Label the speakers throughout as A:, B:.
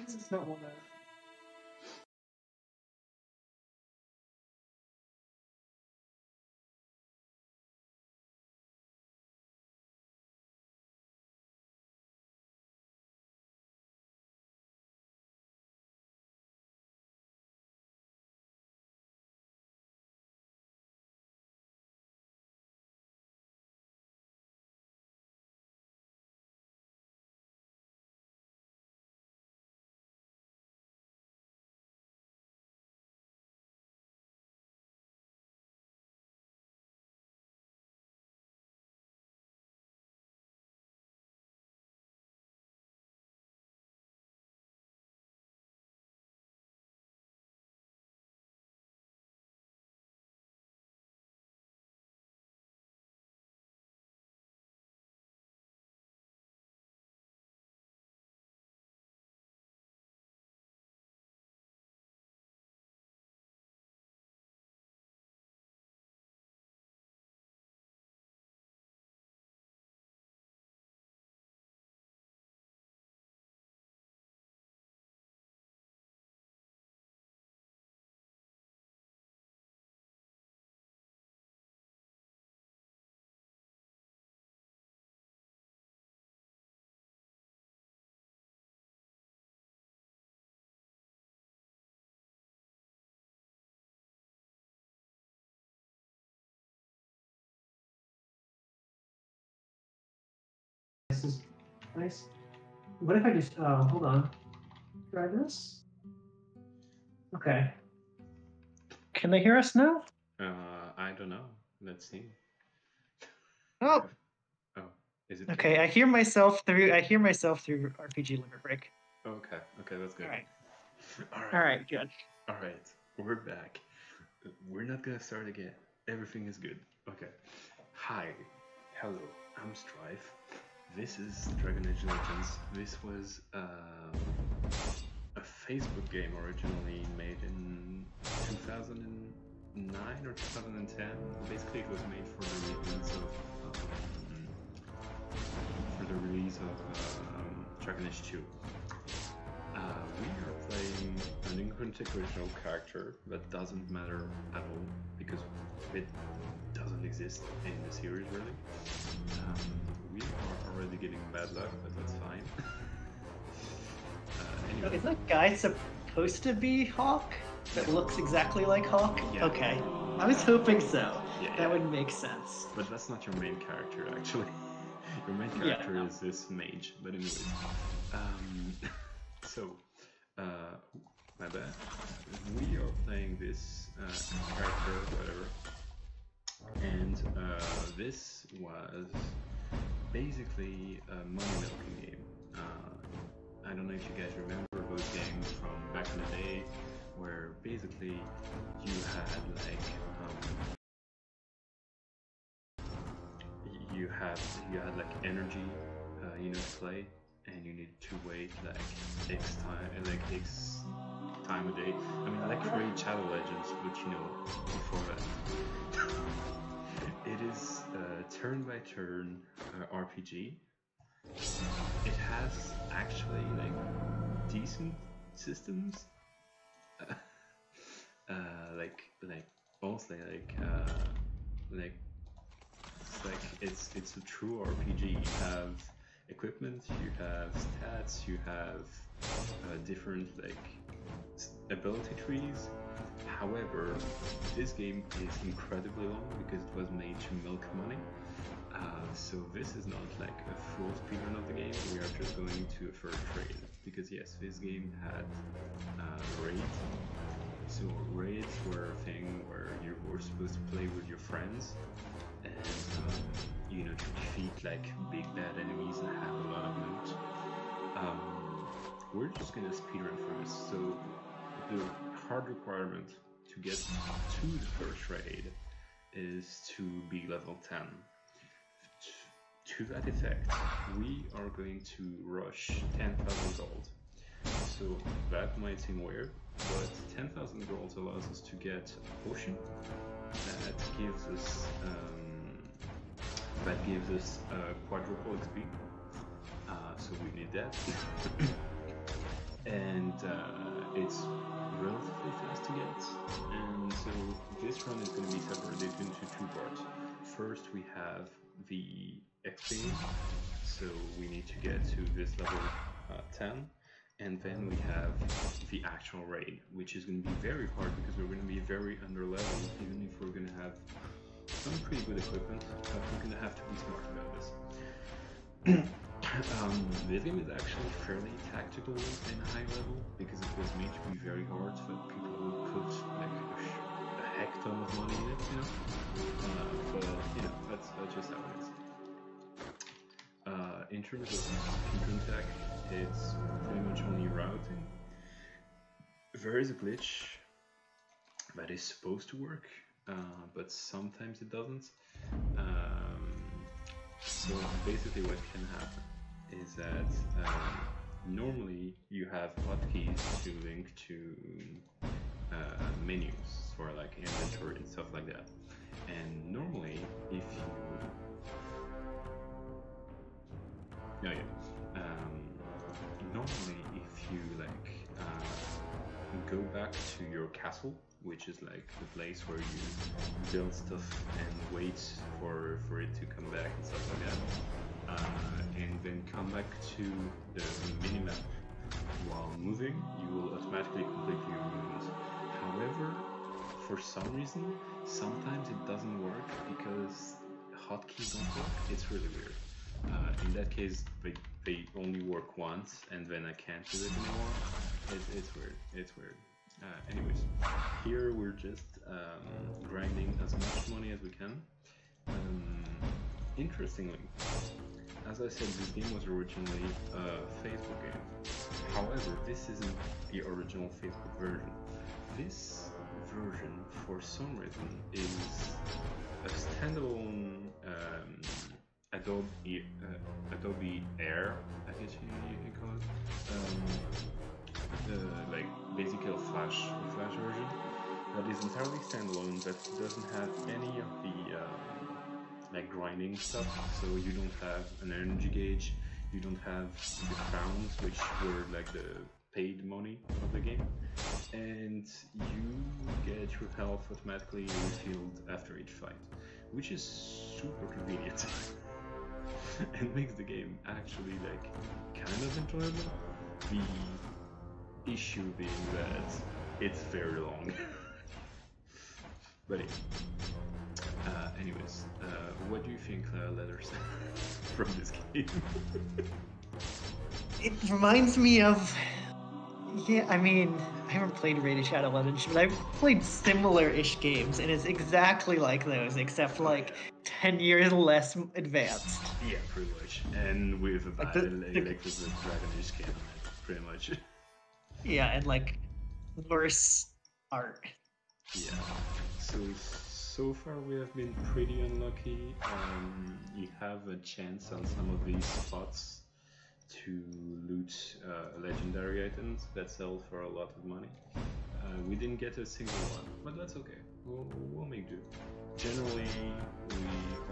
A: This is not one of. This is nice. What if I just hold on? Try this. Okay. Can they hear us now?
B: I don't know. Let's see.
A: Oh.
B: Oh, is it?
A: Okay, I hear myself through RPG Limit Break.
B: Okay, that's good.
A: All right.
B: All
A: right, good.
B: All right, we're back. We're not gonna start again. Everything is good. Okay. Hi. Hello. I'm Strife. This is Dragon Age Legends. This was a Facebook game originally made in 2009 or 2010. Basically, it was made for the release of Dragon Age 2. We are playing an inconsequential original character that doesn't matter at all because it doesn't exist in the series really. We are already getting bad luck, but that's fine. Anyway.
A: Is that guy supposed to be Hawk? That looks exactly like Hawk?
B: Yeah.
A: Okay. I was hoping so.
B: Yeah,
A: that would make sense.
B: But that's not your main character, actually. Your main character is this mage. But anyways. So, my bad. We are playing this character, whatever. And this was basically a money milking game. I don't know if you guys remember those games from back in the day, where basically you had like you had like energy, to play, and you need to wait like X time a day. I mean, I like create Shadow Legends, but before that. It is a turn-by-turn RPG. It has actually like decent systems, mostly it's a true RPG. You have equipment, you have stats, you have different ability trees. However, this game is incredibly long because it was made to milk money. So this is not like a full speedrun of the game. We are just going to a fair trade because yes, this game had raids. So raids were a thing where you were supposed to play with your friends and to defeat like big bad enemies and have a lot of loot. We're just gonna speedrun through this. So the hard requirement to get to the first raid is to be level 10. To that effect, we are going to rush 10,000 gold. So that might seem weird, but 10,000 gold allows us to get a potion that gives us quadruple XP. So we need that. and it's relatively fast to get. And so this run is going to be separated into two parts. First, we have the XP, so we need to get to this level 10, and then we have the actual raid, which is going to be very hard because we're going to be very under level, even if we're going to have some pretty good equipment, but we're going to have to be smart about this. This game is actually fairly tactical in high level because it was made to be very hard, so that people would put like a heck ton of money in it, you know. But you know, that's just how it is. In terms of peak tech, it's pretty much only routing. There is a glitch that is supposed to work, but sometimes it doesn't. So basically what can happen is that normally you have hotkeys to link to menus for like inventory and stuff like that. And normally if you normally if you like go back to your castle, which is like the place where you build stuff and wait for it to come back and stuff like that, and then come back to the minimap while moving, you will automatically complete your movement. However, for some reason, sometimes it doesn't work because hotkeys don't work. It's really weird. In that case, they only work once, and then I can't do it anymore. It's weird. It's weird. Anyways, here we're just grinding as much money as we can. Interestingly, as I said, this game was originally a Facebook game. However, this isn't the original Facebook version. This version, for some reason, is a standalone Adobe Air, I guess you can call it. Like basically a flash version that is entirely standalone, that doesn't have any of the like grinding stuff. So you don't have an energy gauge, you don't have the crowns, which were like the paid money of the game, and you get your health automatically refilled after each fight, which is super convenient. And makes the game actually like kind of enjoyable. The issue being that it's very long. But anyways, what do you think, Leathers, from this game?
A: It reminds me of, yeah, I mean, I haven't played Raid of Shadow Legends, but I've played similar-ish games, and it's exactly like those, except like 10 years less advanced.
B: Yeah, pretty much. And with a bad, like with the Dragon-ish skin on it, pretty much.
A: Yeah, and like worse art.
B: Yeah. So far we have been pretty unlucky. You have a chance on some of these spots to loot legendary items that sell for a lot of money. We didn't get a single one, but that's okay. We'll make do. Generally, we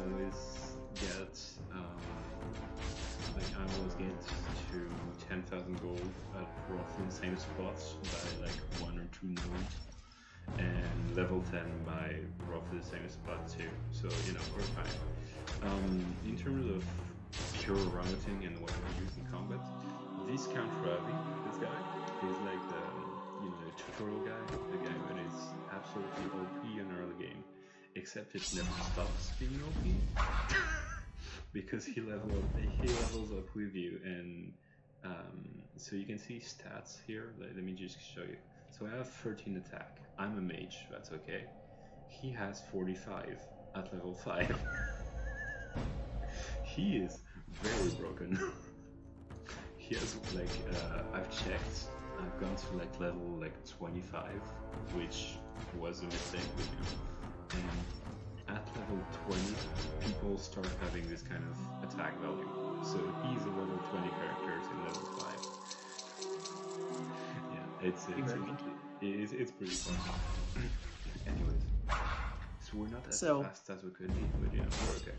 B: always get like I always get to 10,000 gold at roughly the same spots by like 1 or 2 nodes, and level 10 by roughly the same spot too. So you know, we're fine. In terms of pure routing and what we use in combat, this Count Ravi, this guy, is like the the tutorial guy, the guy that is absolutely OP in early game, except it never stops being OP because he levels up with you, and so you can see stats here. Let me just show you. So I have 13 attack. I'm a mage, that's okay. He has 45 at level 5. He is very broken. He has like I've checked. I've gone to like level 25, which was a mistake with him. And at level 20, people start having this kind of attack value. So he's a level 20 character in level 5. Yeah, it's pretty fun. Anyways, so we're not as fast as we could be, but yeah, we're okay.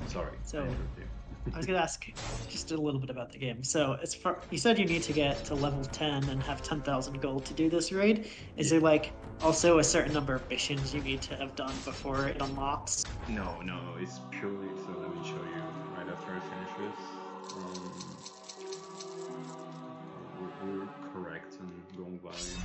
B: Sorry.
A: So
B: I interrupted you.
A: I was gonna ask just a little bit about the game. So it's for, you said you need to get to level 10 and have 10,000 gold to do this raid. Is
B: Yeah.
A: there like also a certain number of missions you need to have done before it unlocks?
B: No, it's purely. So let me show you right after I finish this. We're correct on gold value.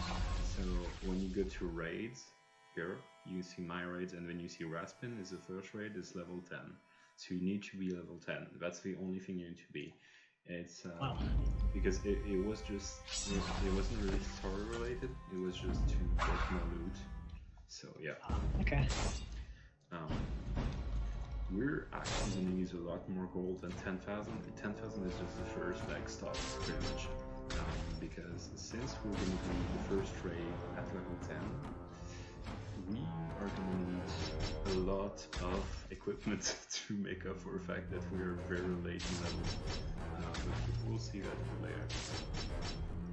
B: So when you go to raids, here you see my raids, and when you see Raspin is the first raid, is level 10. So you need to be level 10. That's the only thing you need to be. It's
A: Wow.
B: because it was just it wasn't really story related. It was just to get more loot. So yeah.
A: Okay.
B: We're actually going to use a lot more gold than 10,000. 10,000 is just the first like stop, pretty much. Because since we're going to do the first raid at level 10, we are going to need a lot of equipment to make up for the fact that we are very late in level. But we'll see that later.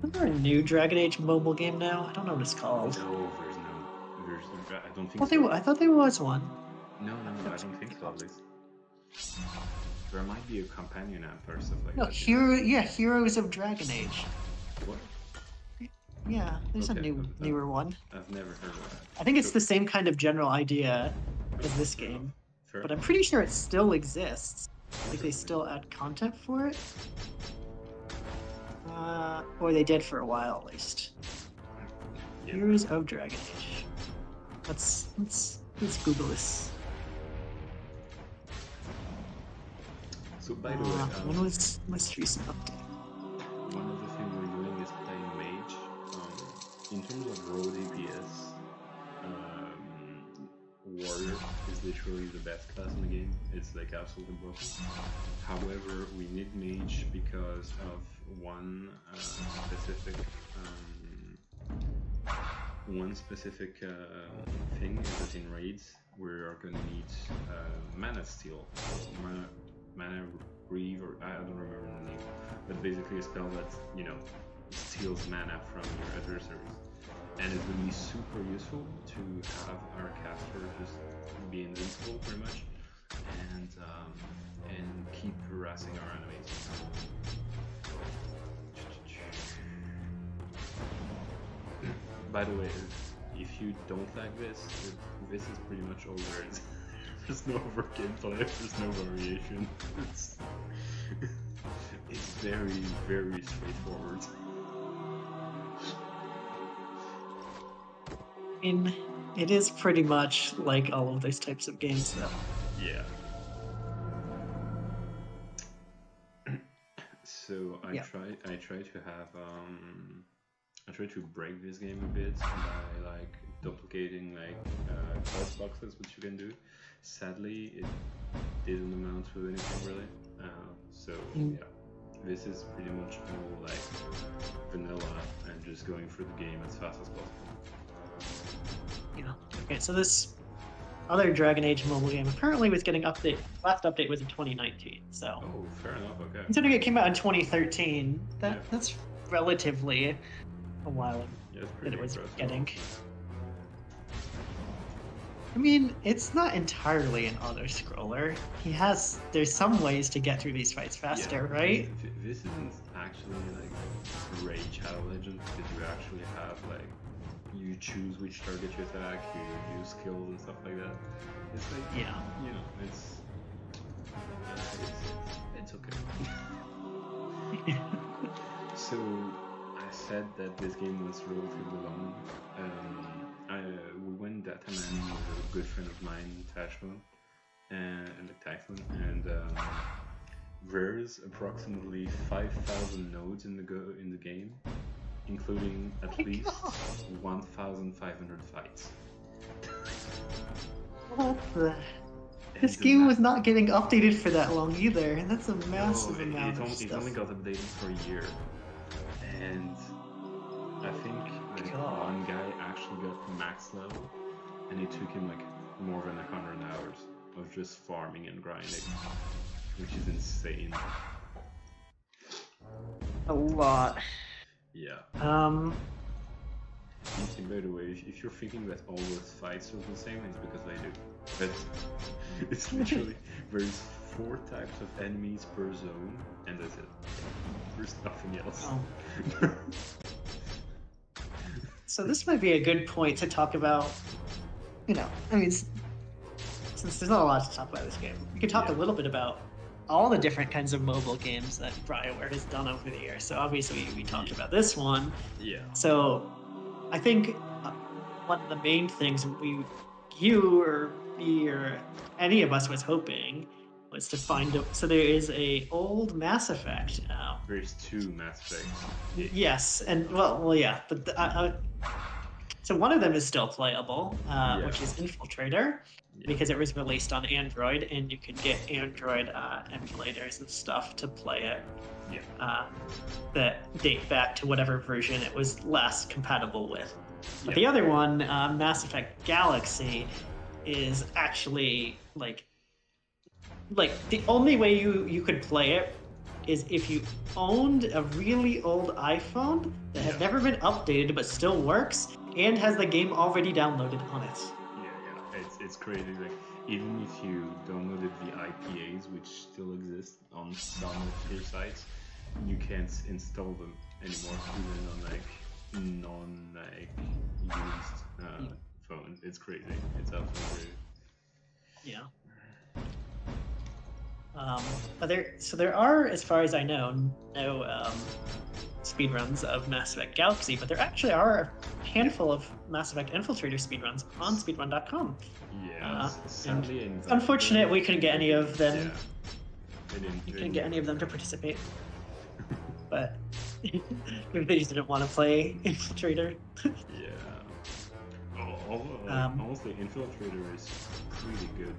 A: Is there a new Dragon Age mobile game now? I don't know what it's called.
B: No, there's I don't think
A: I thought there was one.
B: No, I don't think so, at least. There might be a companion app or stuff like
A: No,
B: that.
A: Heroes of Dragon Age.
B: What?
A: Yeah, there's
B: Okay,
A: a newer one.
B: I've never heard of that.
A: I think it's the same kind of general idea as this game, but I'm pretty sure it still exists. Like they still add content for it, or they did for a while at least.
B: Yeah.
A: Heroes of Dragon Age. Let's Google this.
B: So by the way,
A: when was most recent update?
B: one of the things we're doing is playing Mage. In terms of raw DPS, Warrior is literally the best class in the game. It's like absolutely broken. However, we need Mage because of one specific thing is that in raids we are going to need mana steal, mana reave, or I don't remember the name, but basically a spell that steals mana from your adversaries, and it will be super useful to have our caster just be invincible pretty much, and keep harassing our enemies. By the way, if you don't like this is pretty much all there is. There's no over gameplay, there's no variation. It's very, very straightforward.
A: I mean, it is pretty much like all of those types of games, though.
B: Yeah. So I try to have I try to break this game a bit by like duplicating like quest boxes, which you can do. Sadly, it didn't amount to anything really. Yeah, this is pretty much all like vanilla and just going through the game as fast as possible.
A: Yeah. Okay, so this other Dragon Age mobile game apparently was getting update. Last update was in 2019. So.
B: Oh, fair enough. Okay.
A: Considering it came out in 2013, that's relatively a while that it was getting. I mean, it's not entirely an auto-scroller. There's some ways to get through these fights faster, right?
B: This isn't actually like Rage Shadow Legends, because you actually have like, you choose which target you attack, you use skills and stuff like that. It's like, it's okay. So, I said that this game was relatively long. We went data mining with a good friend of mine, Typhon, and there's approximately 5,000 nodes in the game, including at least 1,500 fights.
A: What the? This game was not getting updated for that long either. That's a massive amount of stuff.
B: It only got updated for a year, and I think one guy actually got max level, and it took him like more than 100 hours of just farming and grinding, which is insane.
A: A lot.
B: Yeah. By the way, if you're thinking that all those fights are the same, it's because I do. But it's literally there's 4 types of enemies per zone, and that's it. There's nothing else.
A: Oh. So this might be a good point to talk about. You know, I mean, since there's not a lot to talk about this game, we could talk a little bit about all the different kinds of mobile games that Bioware has done over the years. So obviously we talked about this one.
B: Yeah.
A: So I think one of the main things you or me or any of us was hoping was to find a, so there is a old Mass Effect now.
B: There's 2 Mass Effects.
A: Yes, and well, yeah, but so one of them is still playable, which is Infiltrator, because it was released on Android, and you could get Android emulators and stuff to play it. That date back to whatever version it was last compatible with. But the other one, Mass Effect Galaxy, is actually like the only way you could play it is if you owned a really old iPhone that had never been updated but still works and has the game already downloaded on it.
B: It's crazy. Like, even if you downloaded the IPAs, which still exist on some of your sites, you can't install them anymore, even on used phones. It's crazy. It's absolutely crazy.
A: Yeah. But there are, as far as I know, no speedruns of Mass Effect Galaxy, but there actually are a handful of Mass Effect Infiltrator speedruns on speedrun.com.
B: Yeah, sadly,
A: it's unfortunate we couldn't get any of them.
B: Yeah.
A: You couldn't get any of them to participate. But maybe they just didn't want to play Infiltrator.
B: Honestly, Infiltrator is pretty good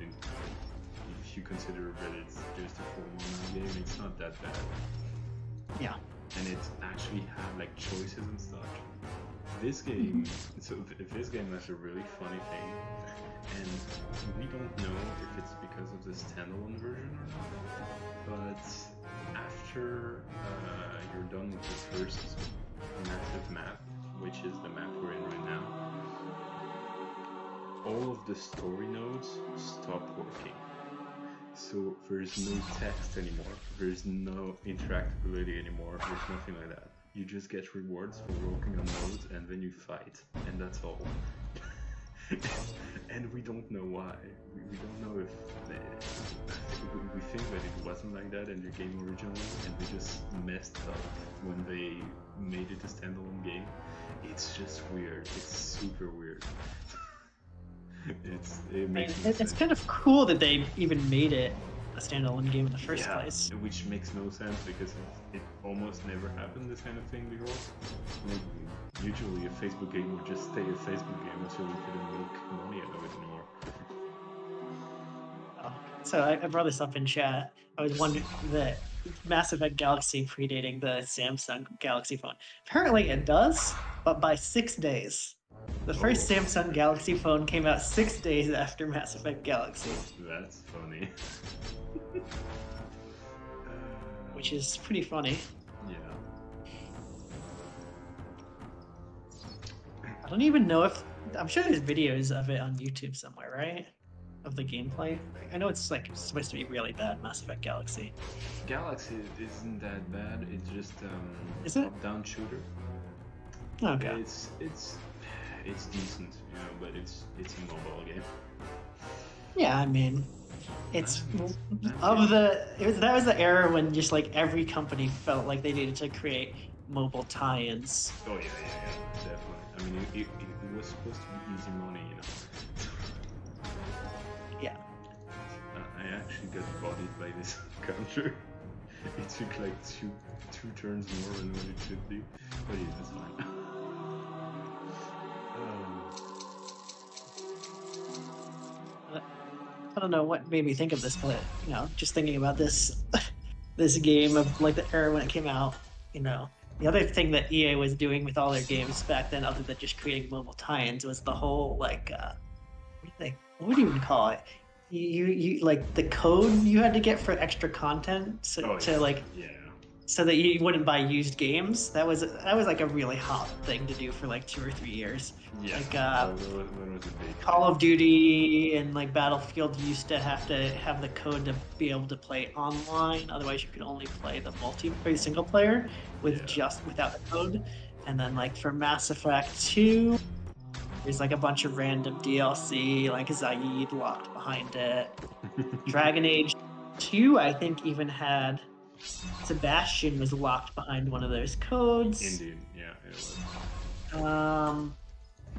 B: if you consider that it's just a 4-1 game. It's not that bad.
A: Yeah.
B: And it actually had like choices and stuff. This game, this game has a really funny thing, and we don't know if it's because of the standalone version or not. But after you're done with the first massive map, which is the map we're in right now, all of the story nodes stop working. So there's no text anymore, there's no interactability anymore, there's nothing like that. You just get rewards for working on nodes, and then you fight, and that's all. And we don't know why. We don't know if we think that it wasn't like that in the game originally, and they just messed up when they made it a standalone game. It's just weird. It's super weird. It's
A: kind of cool that they even made it a standalone game in the first place.
B: Which makes no sense because it almost never happened this kind of thing before. Like, usually a Facebook game would just stay a Facebook game until you couldn't make money out of it anymore.
A: So I brought this up in chat. I was wondering that Mass Effect Galaxy predating the Samsung Galaxy phone. Apparently it does, but by 6 days. The first Samsung Galaxy phone came out 6 days after Mass Effect Galaxy.
B: That's funny.
A: Which is pretty funny.
B: Yeah.
A: I don't even know if... I'm sure there's videos of it on YouTube somewhere, right? Of the gameplay. I know it's like supposed to be really bad, Mass Effect Galaxy.
B: Galaxy isn't that bad. It's just
A: is it?
B: Top-down shooter.
A: Okay.
B: It's decent, you know, but it's a mobile game.
A: Yeah, I mean, it's that was the era when just like every company felt like they needed to create mobile tie-ins.
B: Oh yeah, definitely. I mean, it was supposed to be easy money, you know.
A: Yeah.
B: I actually got bodied by this counter. It took like two turns more than what it should be, but yeah, it's fine.
A: I don't know what made me think of this, but you know, just thinking about this this game of like the era when it came out, you know. The other thing that EA was doing with all their games back then, other than just creating mobile tie-ins, was the whole like what do you even call it? You like the code you had to get for extra content to like so that you wouldn't buy used games. That was like a really hot thing to do for like 2 or 3 years.
B: Yeah.
A: Like
B: When was it big?
A: Call of Duty and like Battlefield used to have the code to be able to play online. Otherwise, you could only play the multiplayer single player with just without the code. And then like for Mass Effect 2, there's like a bunch of random DLC, like Zaid locked behind it. Dragon Age 2, I think, even had Sebastian was locked behind one of those codes.
B: Indeed, yeah, it was.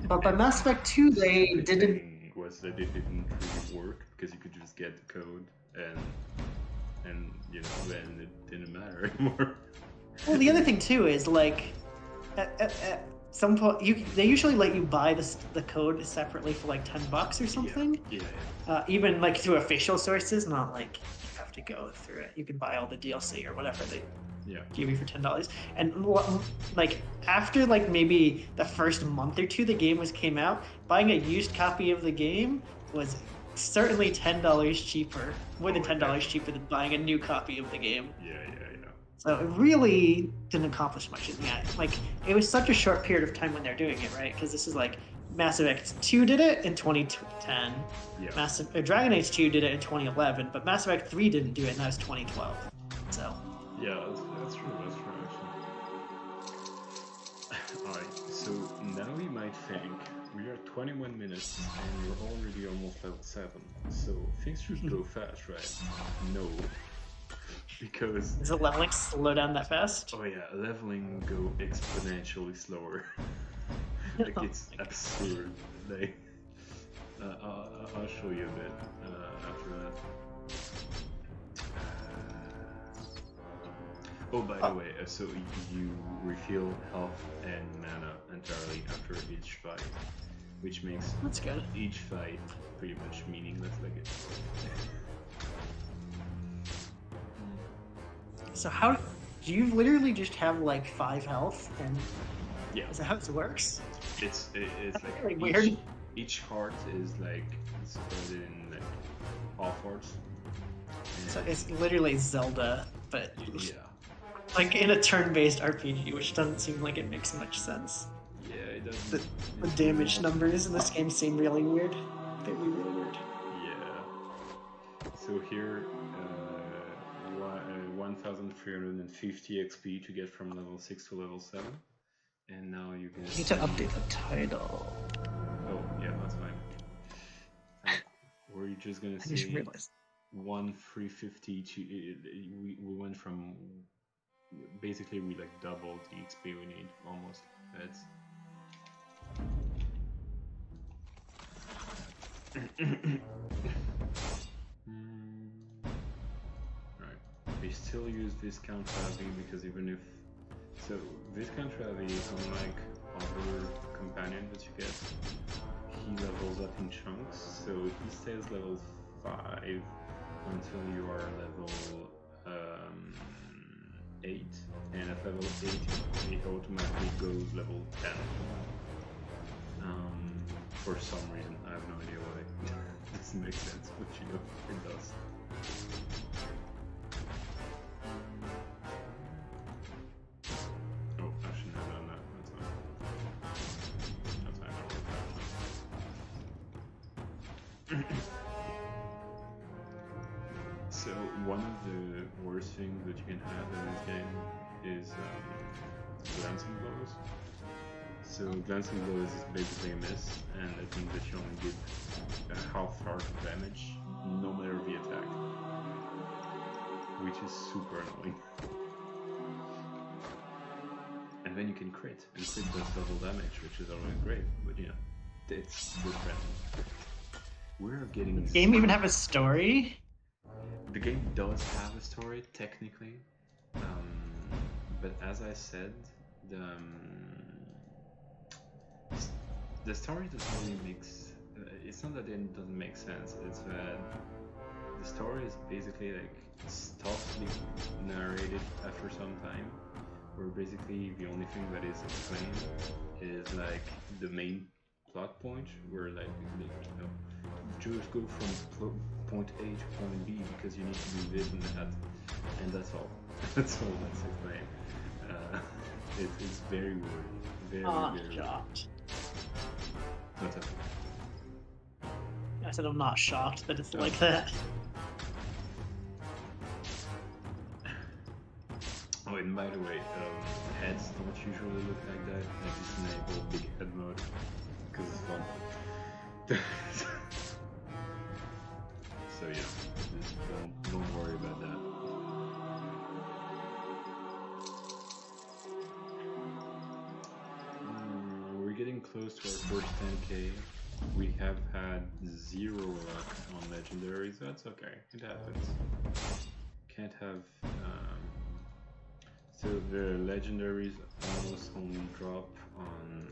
A: But by Mass Effect 2, they didn't.
B: Was that it didn't really work because you could just get the code and you know then it didn't matter anymore.
A: Well, the other thing too is like at some point they usually let you buy the code separately for like $10 or something.
B: Yeah.
A: Even like through official sources, not like you have to go through it. You can buy all the DLC or whatever they give you for $10. And like after like maybe the first month or two the game came out, buying a used copy of the game was certainly $10 cheaper, more than $10 cheaper than buying a new copy of the game.
B: Yeah.
A: So it really didn't accomplish much in the end. Like it was such a short period of time when they're doing it, right? Because this is like Mass Effect 2 did it in 2010.
B: Yeah.
A: Dragon Age 2 did it in 2011, but Mass Effect 3 didn't do it, and that was 2012. So.
B: Yeah, that's true. Actually. Alright, so now we might think we are 21 minutes and you're already almost level 7. So things should go fast, right? No. Because...
A: Does the leveling slow down that fast?
B: Oh yeah, leveling go exponentially slower. Like it's absurd. Like, I'll show you a bit after that. Oh, by the way, so you refill health and mana entirely after each fight, which makes
A: that's good.
B: Each fight pretty much meaningless. Like it.
A: So how do you literally just have like 5 health and is that how it works?
B: It's like
A: really weird.
B: Each heart is like spread in like half hearts.
A: So it's literally Zelda, but
B: yeah,
A: like in a turn-based RPG, which doesn't seem like it makes much sense.
B: Yeah, it doesn't.
A: The damage numbers in this game seem really weird. They'd be really weird.
B: Yeah. So here. 1,350 XP to get from level 6 to level 7, and now you can.
A: You need to update the title.
B: Oh yeah, that's fine. We're just gonna say 1,350 to. We went from basically we like doubled the XP we need almost. That's. We still use Viscount Ravi because even if... So, Viscount Ravi, unlike other companions that you get, he levels up in chunks, so he stays level 5 until you are level 8, and at level 8 he automatically goes level 10. For some reason, I have no idea why. It doesn't make sense, but you know, it does. So one of the worst things that you can have in this game is glancing blows. So glancing blows is basically a miss, and that means that you only give half heart damage, no matter the attack, which is super annoying. And then you can crit, and crit does double damage, which is always great, but you know, it's different. We're getting...
A: Does the game even have a story?
B: The game does have a story, technically, but as I said, the story doesn't really make... it's not that it doesn't make sense, it's that the story is basically like stops being narrated after some time, where basically the only thing that is explained is like the main plot point where like you know, just go from point A to point B because you need to do this and that, and that's all. That's all that's explained. It's very weird. Very, very
A: shocked.
B: What's up?
A: I said I'm not shocked that it's like that.
B: Oh, and by the way, heads don't usually look like that. I just enable big head mode because it's fun. So yeah, just don't worry about that. We're getting close to our first 10k. We have had 0 luck on legendaries. That's okay. It happens. Can't have. So the legendaries almost only drop on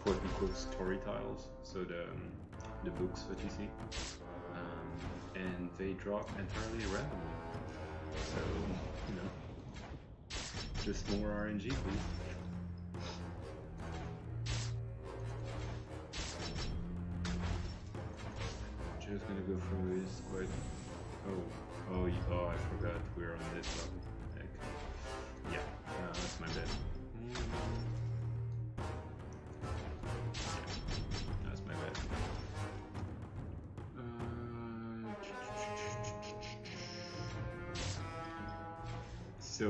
B: quote-unquote story tiles. So the books that you see, and they drop entirely randomly. So you know, just more RNG, please. Just gonna go through this quite. Oh, I forgot we're on this level. Like, yeah, that's my bad. That's my bad. So,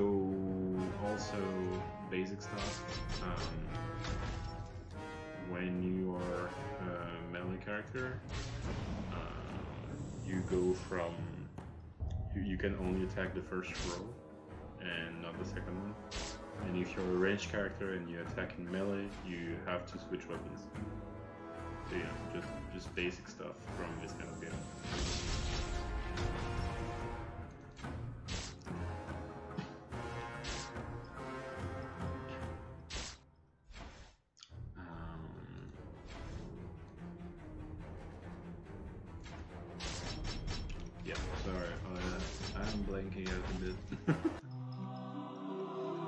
B: also basic stuff. When you are a melee character, you go from you can only attack the first row and not the second one. And if you're a ranged character and you attack in melee, you have to switch weapons. So yeah, just basic stuff from this kind of game. Yeah, sorry, I'm blanking out a bit.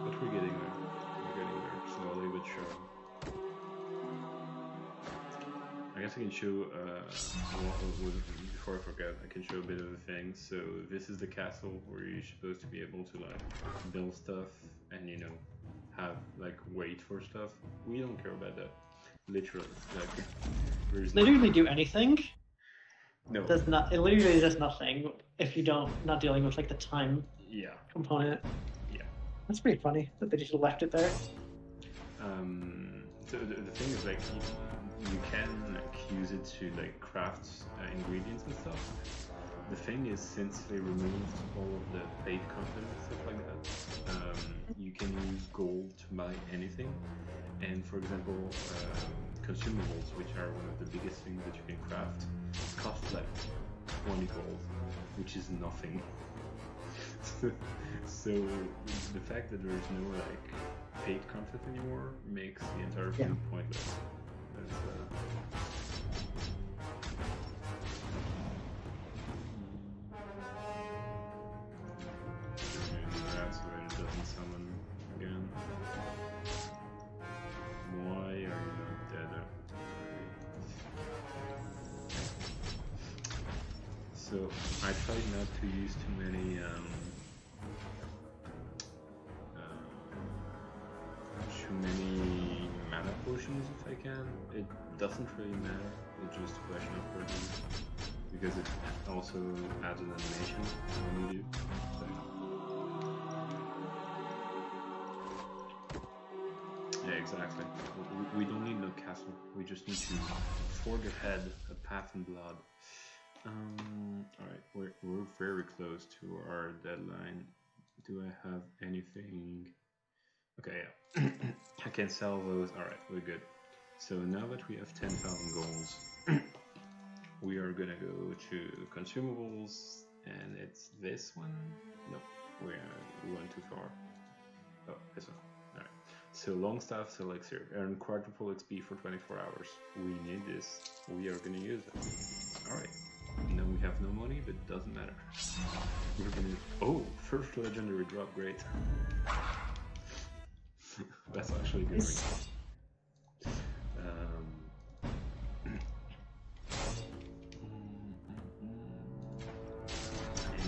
B: But we're getting there. We're getting there, slowly but surely. I guess I can show, before I forget, I can show a bit of a thing. So this is the castle where you're supposed to be able to like build stuff and you know, have like wait for stuff. We don't care about that. Literally, like there's
A: Literally do anything.
B: No.
A: Does not. It literally does nothing if you not dealing with like the time component.
B: Yeah.
A: That's pretty funny that they just left it there.
B: So the thing is like you can like use it to like craft ingredients and stuff. The thing is, since they removed all of the paid content and stuff like that, you can use gold to buy anything. And for example, consumables, which are one of the biggest things that you can craft, cost like 20 gold, which is nothing. So the fact that there's no like paid content anymore makes the entire thing pointless. That's, just gonna do that so that it doesn't summon again. Why are you not dead? So I tried not to use too many mana potions if I can. It doesn't really matter, it's just a question of purchase, because it also adds an animation when you do. So. Yeah, exactly. We don't need no castle, we just need to forge ahead a path in blood. Alright, we're very close to our deadline. Do I have anything? Okay, yeah. I can sell those. Alright, we're good. So now that we have 10,000 golds, we are gonna go to consumables, and it's this one? No, we went too far. Oh, this one. Alright. So Longstaff's elixir, earn quadruple XP for 24 hours. We need this. We are gonna use it. Alright. No, we have no money, but it doesn't matter. We're gonna. Oh, first legendary drop, great. That's actually good.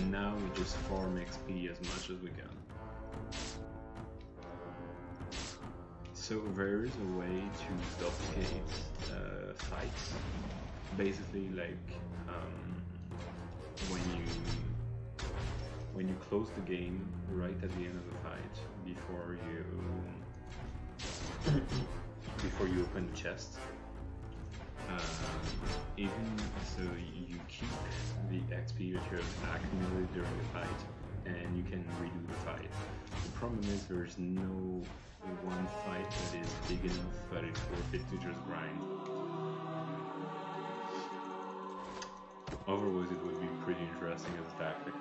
B: and now we just farm XP as much as we can. So there is a way to duplicate fights. Basically, like when you close the game right at the end of the fight, before you open the chest. Even so, you keep the XP that you have accumulated during the fight, and you can redo the fight. The problem is there's no one fight that is big enough that it's worth it to just grind. Otherwise, it would be pretty interesting as a tactic.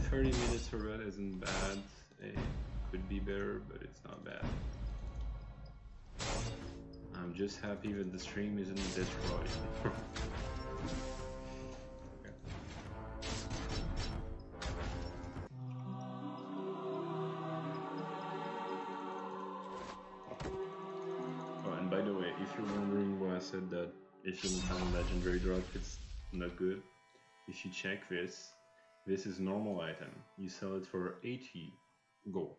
B: 30 minutes for that isn't bad. It could be better, but it's not bad. I'm just happy that the stream isn't destroyed. Okay. Oh, and by the way, if you're wondering why I said that if you don't have a legendary drop, it's not good. If you check this, this is a normal item. You sell it for 80 gold.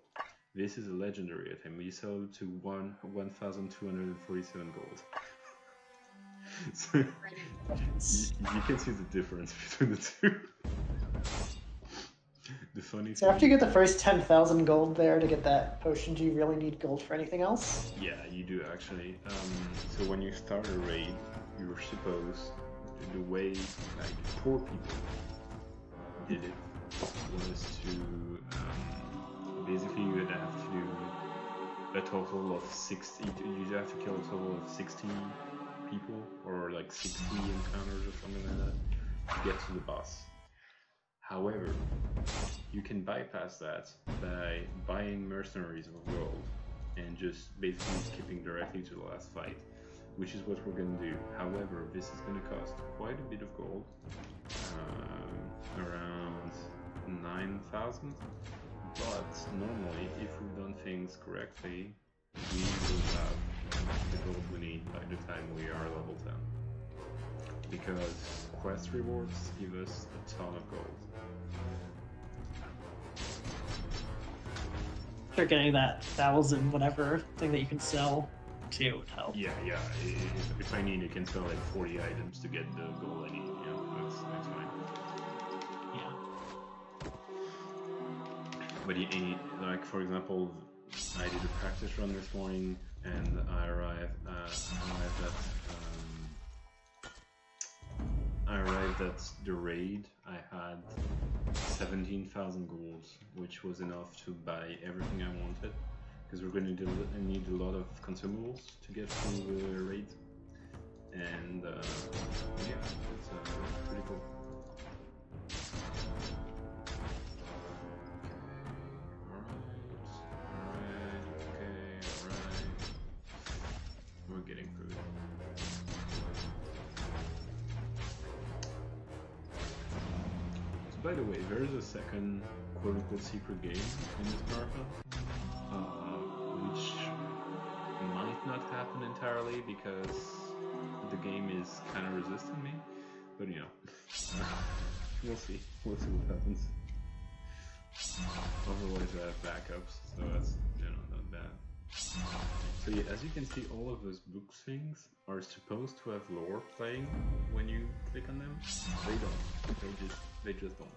B: This is a legendary item. You sell it to 1,247 gold. So you can see the difference between the two. The funny
A: So after you get the first 10,000 gold there to get that potion, do you really need gold for anything else?
B: Yeah, you do actually. So when you start a raid, you're supposed to, the way like poor people did it was to basically you would have to do a total of 60. You have to kill a total of 60 people or like 60 encounters or something like that to get to the boss. However, you can bypass that by buying mercenaries of gold and just basically skipping directly to the last fight, which is what we're going to do. However, this is going to cost quite a bit of gold, around 9,000, but normally if we've done things correctly, we will have the gold we need by the time we are level 10. Because quest rewards give us a ton of gold.
A: You're getting that 1,000 whatever thing that you can sell too would help.
B: Yeah. If I need, I can sell like 40 items to get the gold I need. Yeah, that's fine.
A: Yeah.
B: But you need, like for example, I did a practice run this morning, and I arrived at the raid. I had 17,000 gold, which was enough to buy everything I wanted, because we're going to need a lot of consumables to get through the raid. And yeah, it's pretty cool. We're getting through it. So by the way, there is a second quote-unquote secret game in this marathon, which might not happen entirely because the game is kind of resisting me, but you know, we'll see what happens. Otherwise I have backups, so that's, you know, not bad. So yeah, as you can see, all of those book things are supposed to have lore playing when you click on them. They don't. They just don't.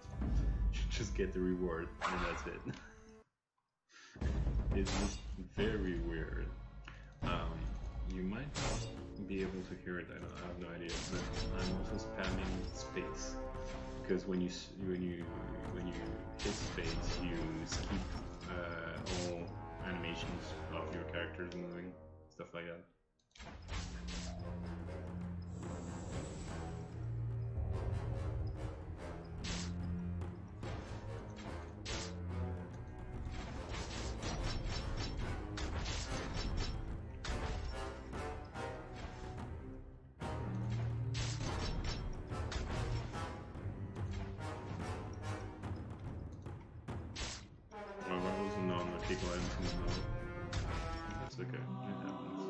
B: You just get the reward and that's it. It's just very weird. You might not be able to hear it. I have no idea, but I'm also spamming space because when you hit space, you skip all animations of your characters moving, stuff like that. Well, that was a non-article item. That's okay, it happens.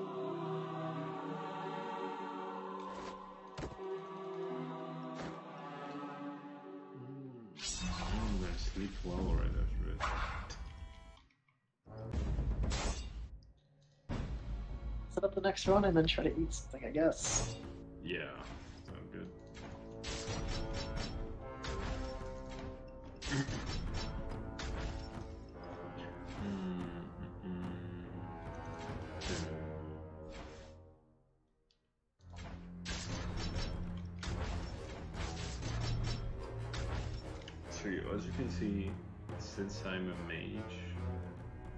A: set up the next one and then try to eat something, I guess.
B: Yeah, sounds good. So as you can see, since I'm a mage,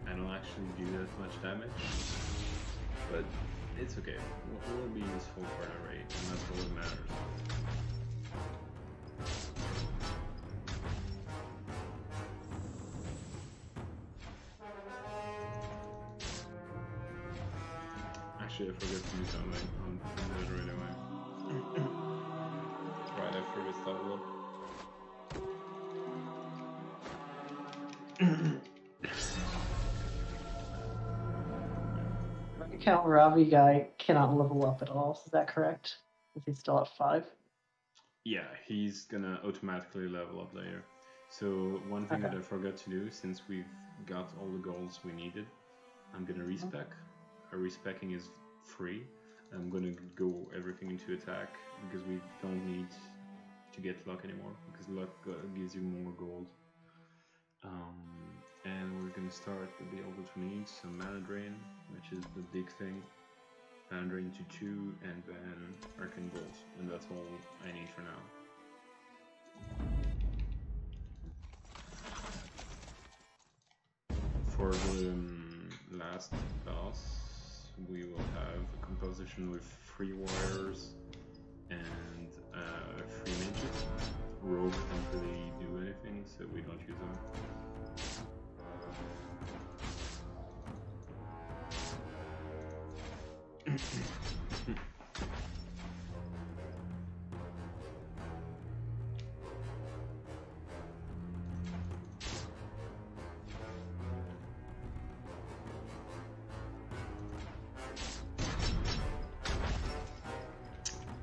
B: I don't actually do that much damage, but it's okay. We'll be useful for an array, and that's all that matters. Actually, I forgot to do something. I'll do it right away. Right after we level up.
A: My account Ravi guy cannot level up at all, is that correct? Is he still at 5?
B: Yeah, he's gonna automatically level up later. So one thing that I forgot to do, since we've got all the goals we needed, I'm gonna respec. Respecking is free. I'm gonna go everything into attack because we don't need to get luck anymore, because luck gives you more gold. And we're gonna start with the build which we need, some mana drain, which is the big thing. Mana drain to 2, and then arcane bolts, and that's all I need for now. For the last boss, we will have a composition with 3 warriors and 3 mages. Rogues don't really do anything, so we don't use them.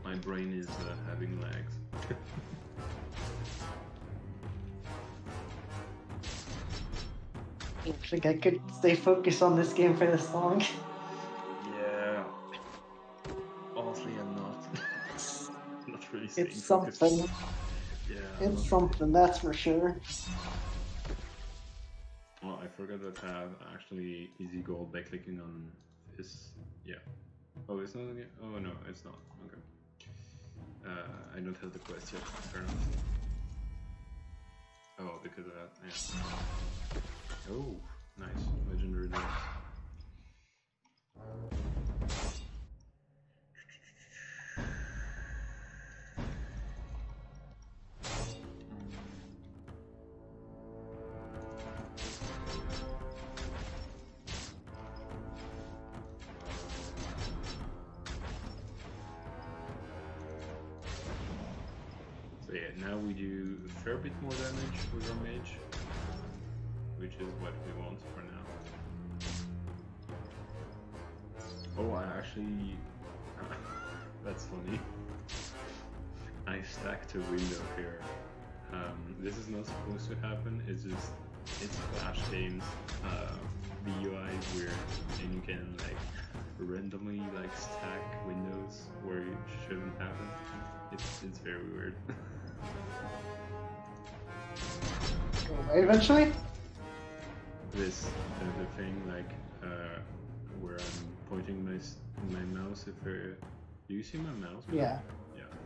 B: My brain is having lags.
A: I don't think I could stay focused on this game for this long.
B: Yeah. Honestly, I'm not. Not really staying
A: It's
B: focused.
A: something.
B: Yeah.
A: It's something, that's for sure.
B: Oh, I forgot that I have actually easy gold by clicking on this. Yeah. Oh, it's not again? Oh, no, it's not. Okay. I don't have the quest yet. Fair enough. Oh, because of that. Yeah. Oh, nice. Legendary dance. So yeah, now we do a fair bit more damage with our mage, which is what we want for now. Oh, I actually... that's funny. I stacked a window here. This is not supposed to happen, it's just... it's Flash games. The UI is weird, and you can like randomly like stack windows where it shouldn't happen. It's very weird.
A: Go away eventually?
B: This the thing like where I'm pointing my mouse. If do you see my mouse?
A: Yeah.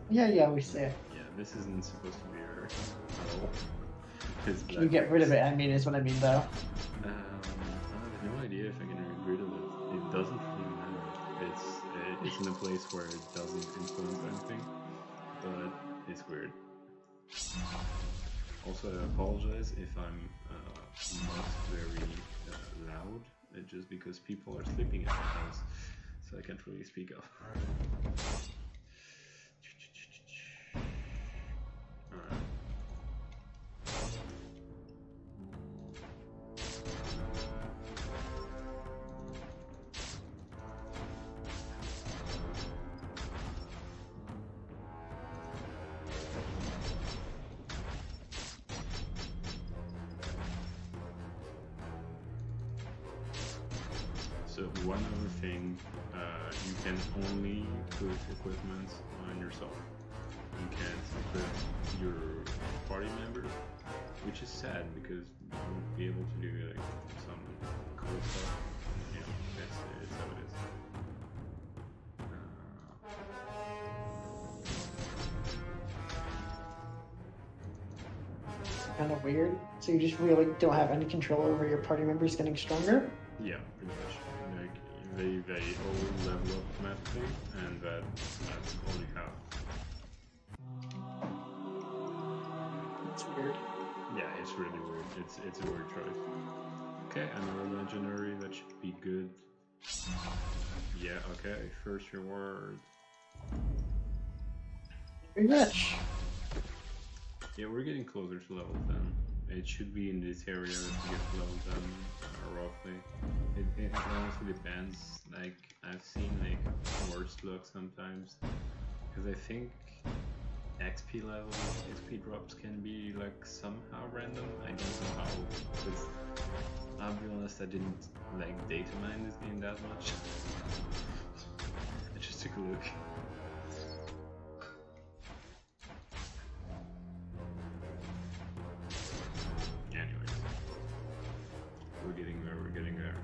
B: Yeah.
A: Yeah, we see it.
B: Yeah. This isn't supposed to be there at all. It's
A: Can you get rid of it? I mean, is what I mean, though.
B: I have no idea if I can get rid of it. It doesn't really matter. It's in a place where it doesn't influence anything, but it's weird. Also, I apologize if I'm not very loud, just because people are sleeping at my house, so I can't really speak up. Alright. So one other thing, you can only put equipment on yourself. You can't equip your party members, which is sad because you won't be able to do like some cool stuff. You know, it's how it is.
A: Kind of weird. So you just really don't have any control over your party members getting stronger?
B: Yeah, pretty much. Like they all level up automatically, and that's all you have.
A: It's weird.
B: Yeah, it's really weird. It's a weird choice. Okay, another legendary that should be good. Yeah, okay. First reward.
A: Very much.
B: Yeah, we're getting closer to level 10. It should be in this area to get to level 10, roughly. It honestly depends. Like, I've seen like worse luck sometimes. Because I think XP levels, XP drops can be like somehow random. I don't know how. Because I'll be honest, I didn't like data mine this game that much. I just took a look. We're getting there.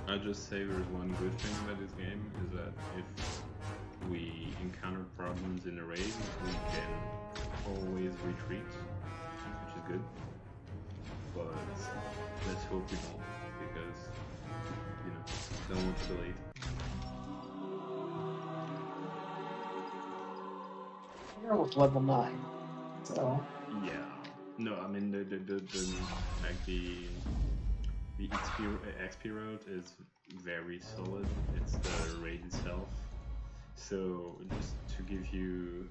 B: I'll just say there's one good thing about this game is that if we encounter problems in the raid, we can always retreat, which is good. But let's hope we don't, because, you know, don't want to delete.
A: You're almost level 9, so...
B: Yeah. No, I mean, the XP road is very solid. It's the raid itself. So, just to give you,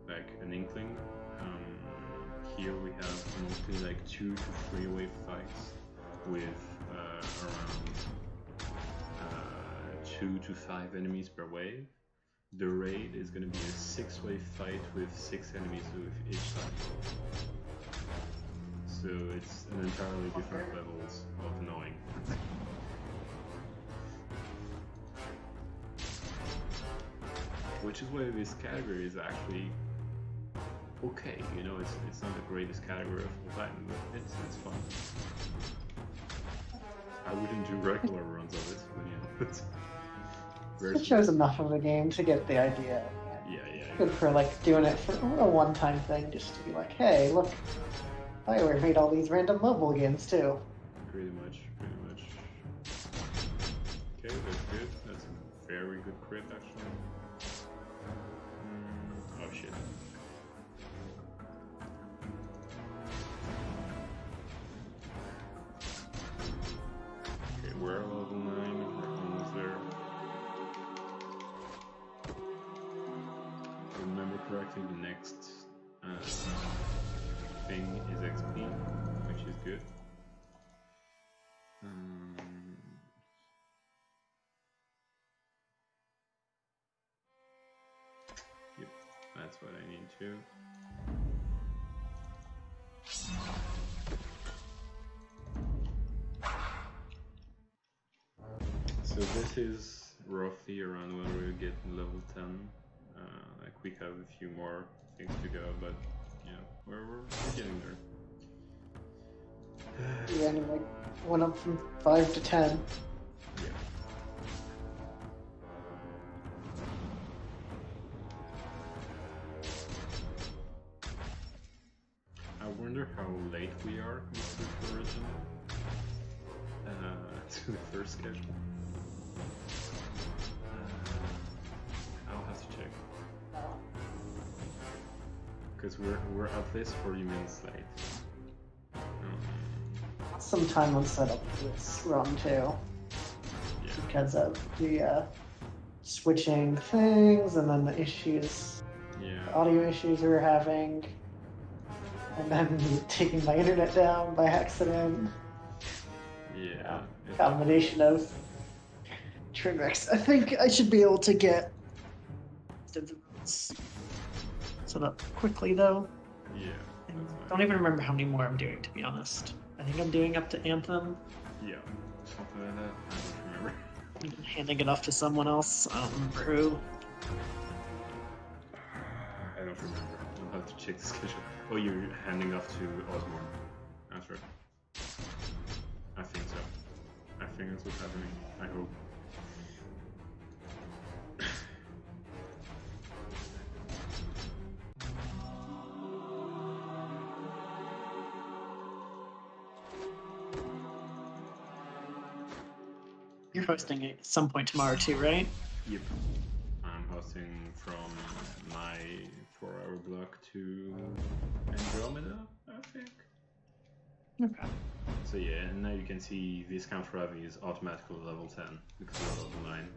B: like, an inkling, here we have mostly like 2 to 3 wave fights with around 2 to 5 enemies per wave. The raid is going to be a 6-wave fight with 6 enemies with each side. So it's an entirely different levels of annoying. Which is why this category is actually okay. You know, it's not the greatest category of all time, but it's fun. I wouldn't do regular runs of it, but you know.
A: It shows enough of the game to get the idea.
B: Yeah.
A: Good for like doing it for a one-time thing, just to be like, hey, look, Bioware made all these random mobile games too.
B: Pretty much. Okay, that's good. That's a very good crit, actually. Oh shit. Okay, we're at level 9. We're almost there. If I remember correctly, the next thing is XP, which is good. Yep, that's what I need too. So this is roughly around when we get level 10. Like we have a few more things to go, but yeah, we're getting there.
A: Yeah, and it like went up from 5 to 10.
B: Yeah. I wonder how late we are compared to the original, to the first schedule. I'll have to check. Because we're at least 40 minutes late.
A: Some time on setup for this run too.
B: Yeah.
A: Because of the switching things and then the issues, the audio issues we were having, and then taking my internet down by accident.
B: Yeah.
A: Combination of Trinrex. I think I should be able to get set up quickly though.
B: Yeah.
A: I
B: That's fine.
A: don't even remember how many more I'm doing, to be honest. I think I'm doing up to Anthem.
B: Yeah. Something like that. I don't remember.
A: I'm handing it off to someone else. I don't remember who.
B: I don't remember. I'll have to check the schedule. Oh, you're handing off to Osborne. That's right. I think so. I think that's what's happening. I hope.
A: You're hosting it at some point tomorrow too, right?
B: Yep. I'm hosting from my 4-hour block to Andromeda, I think.
A: Okay.
B: So yeah, and now you can see Viscount Ravi is automatically level 10 because we're level 9.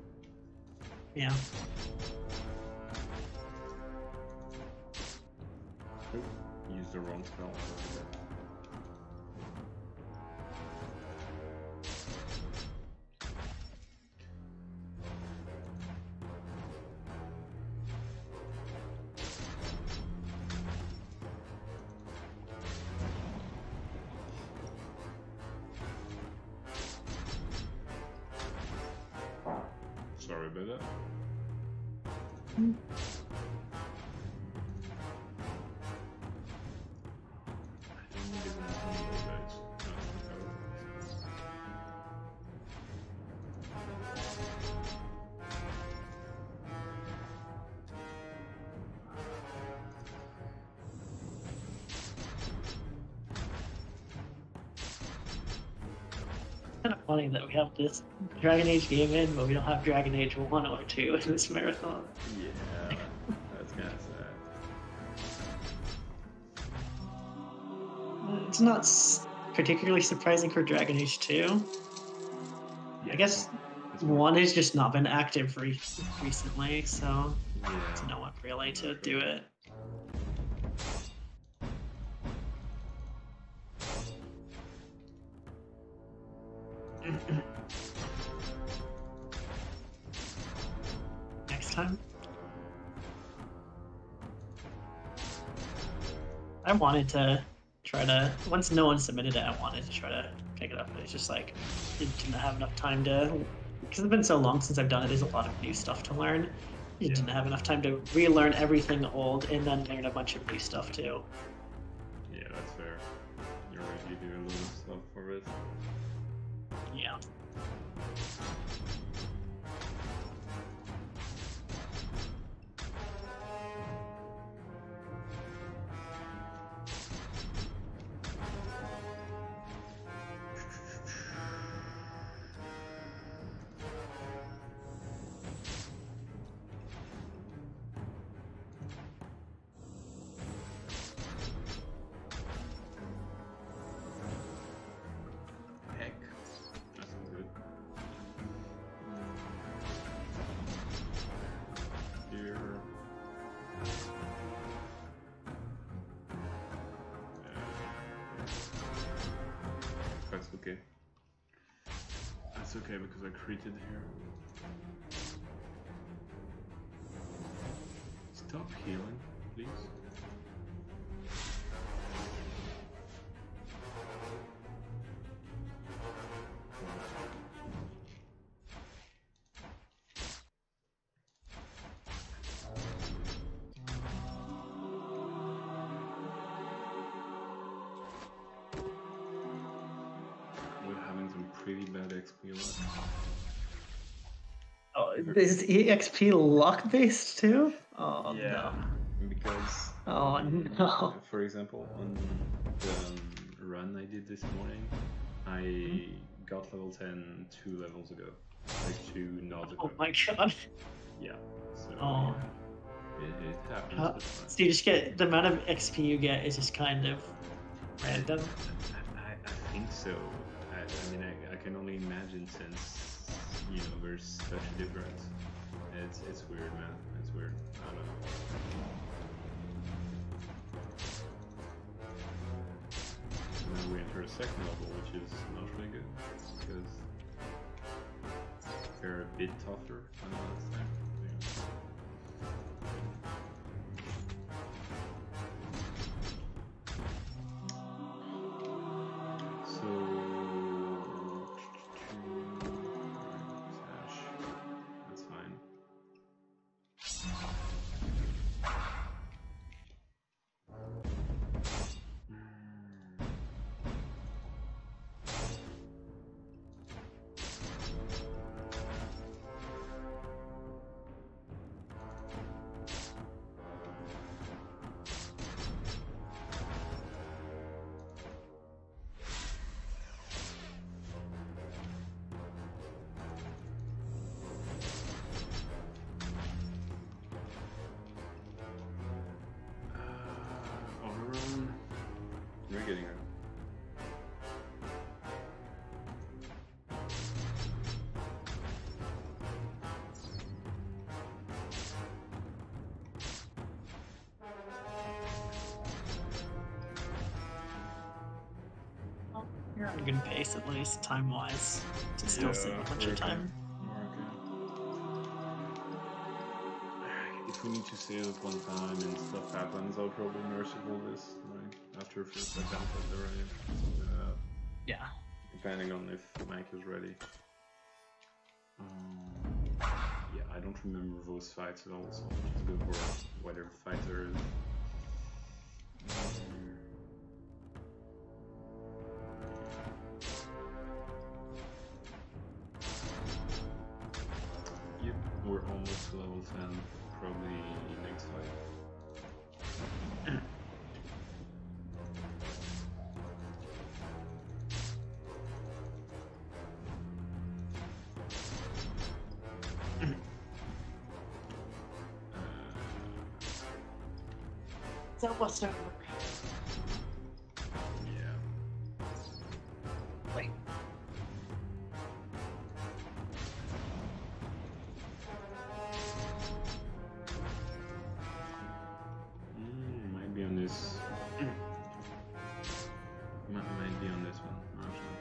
A: Yeah.
B: Oh, used the wrong spell. Sorry about that. I don't need it on those guys.
A: Kind of funny that we have this Dragon Age game in, but we don't have Dragon Age 1 or 2 in this marathon.
B: Yeah, that's kind of sad.
A: It's not particularly surprising for Dragon Age 2.
B: Yeah,
A: I guess
B: it's more-
A: 1 has just not been active recently, so
B: Yeah.
A: there's no one really to do it. Next time. I wanted to try to, once no one submitted it, I wanted to try to pick it up, but it's just like, didn't have enough time to, because it's been so long since I've done it, there's a lot of new stuff to learn. You
B: Yeah.
A: didn't have enough time to relearn everything old and then learn a bunch of new stuff too.
B: Yeah, that's fair. You're already doing a lot of stuff for it.
A: Yeah.
B: Heck. That sounds good. Here. That's okay. That's okay because I created here. Stop healing, please. We're having some pretty bad XP luck.
A: Oh, is EXP luck based too? Oh
B: Yeah, because
A: no. Oh no.
B: for example, on the run I did this morning, I got level 10 2 levels ago, like 2 nods ago.
A: Oh my god.
B: Yeah, so
A: Oh.
B: it happens. It's fine.
A: So you just get, the amount of XP you get is just kind of random.
B: I think so. I mean, I can only imagine since, you know, there's such a difference. It's weird, man. It's weird. I don't know. And then we enter a second level, which is not really good, because fair a bit tougher than last time. That's fine. We're getting her.
A: You're on a good pace, at least, time-wise, to still save a bunch of time.
B: If we need to save it one time and stuff happens, I'll probably merciful this, right? After first attempt at the raid.
A: Yeah.
B: Depending on if Mike is ready. Yeah, I don't remember those fights at all, so I'll just go for whatever fight there is. Yep, we're almost level 10, probably next fight.
A: It's almost over.
B: Yeah.
A: Wait.
B: Might be on this. Might be on this one, actually.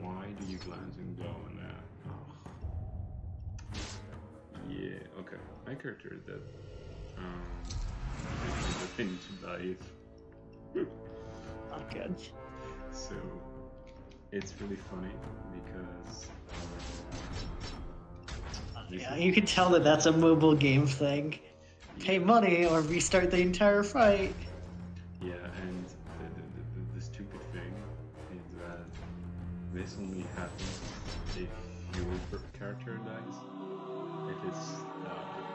B: Why do you glance and go on that? Oh. Yeah, okay. My character is dead. I need to buy it.
A: Not good.
B: So, it's really funny because...
A: yeah, you can tell that that's a mobile game thing. Pay money or restart the entire fight.
B: Yeah, and the stupid thing is that this only happens if your character dies. If it's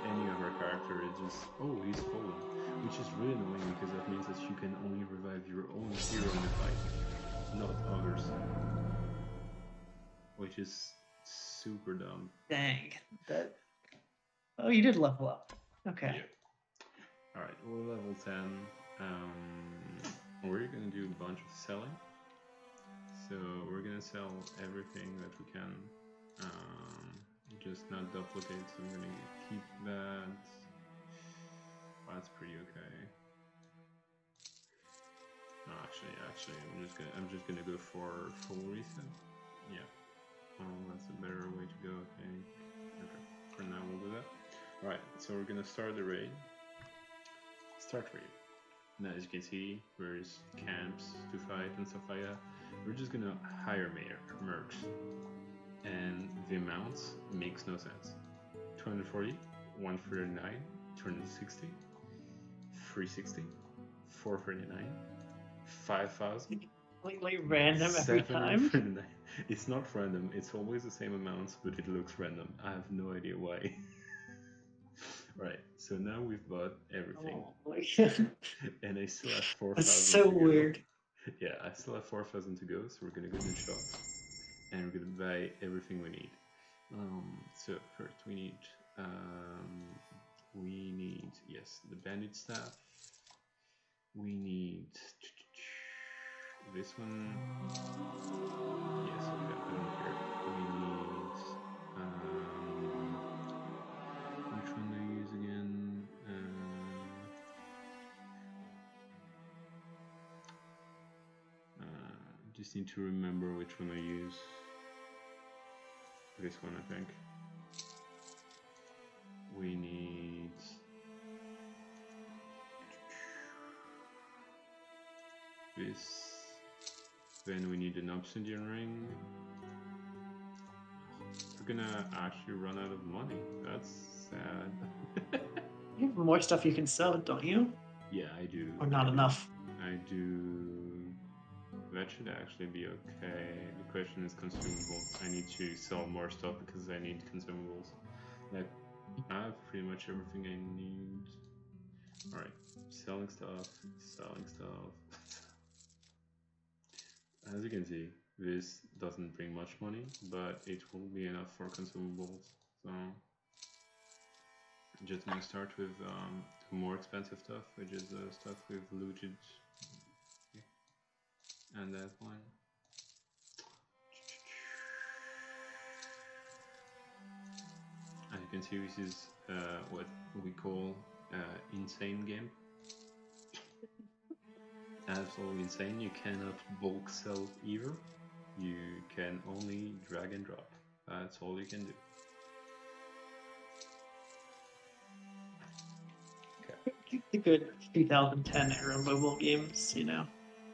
B: any other character, it just, oh, he's fallen. Which is really annoying because that means that you can only revive your own hero in the fight, not others. Which is super dumb.
A: Dang. That. Oh, you did level up. Okay.
B: Yeah. Alright, we're level 10. We're gonna do a bunch of selling. So we're gonna sell everything that we can. Just not duplicate, so I'm gonna keep that. That's pretty okay. No, actually, I'm just gonna go for full reset. Yeah. That's a better way to go, I think. Okay. For now, we'll do that. Alright, so we're gonna start the raid. Start raid. Now, as you can see, there's camps to fight and stuff like that. We're just gonna hire mercs. And the amounts makes no sense. 240, 139, 260, 360, 439, 5,000.
A: Completely random every time.
B: It's not random, it's always the same amounts, but it looks random. I have no idea why. Right, so now we've bought everything.
A: Oh my God.
B: And I still have 4,000
A: That's so weird.
B: Yeah, I still have 4,000 to go, so we're gonna go to the shop. And we're gonna buy everything we need. So first we need yes, the bandit staff. We need this one. Yes, okay, I don't care. We need which one do I use again? Just need to remember which one I use. This one, I think. We need this. Then we need an obsidian ring. We're gonna actually run out of money. That's sad.
A: You have more stuff you can sell, don't you?
B: Yeah, I do.
A: Or not enough?
B: I do. That should actually be okay. The question is consumables. I need to sell more stuff because I need consumables. Like, I have pretty much everything I need. Alright, selling stuff, selling stuff. As you can see, this doesn't bring much money, but it will be enough for consumables. So, just gonna start with more expensive stuff, which is stuff we've looted. And that one. As you can see, this is what we call insane game. Absolutely insane. You cannot bulk sell either. You can only drag and drop. That's all you can do.
A: Okay. The good 2010 era mobile games, you know.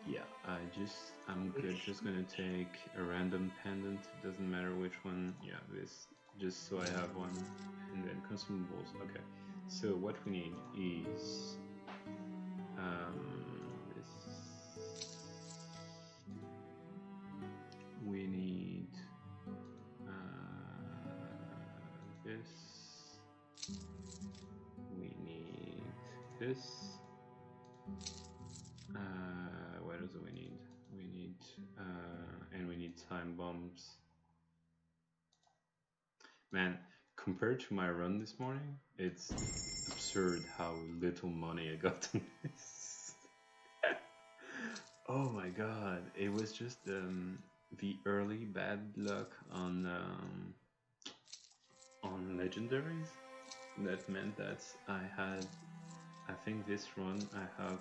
B: Yeah, I'm good. Just gonna take a random pendant. Doesn't matter which one. Yeah, this. Just so I have one, and then consumables. Okay. So what we need is this. We need this. We need this. What else do we need? We need and we need time bombs. Man, compared to my run this morning, it's absurd how little money I got on this. Oh my god, it was just the early bad luck on legendaries. That meant that I think this run I have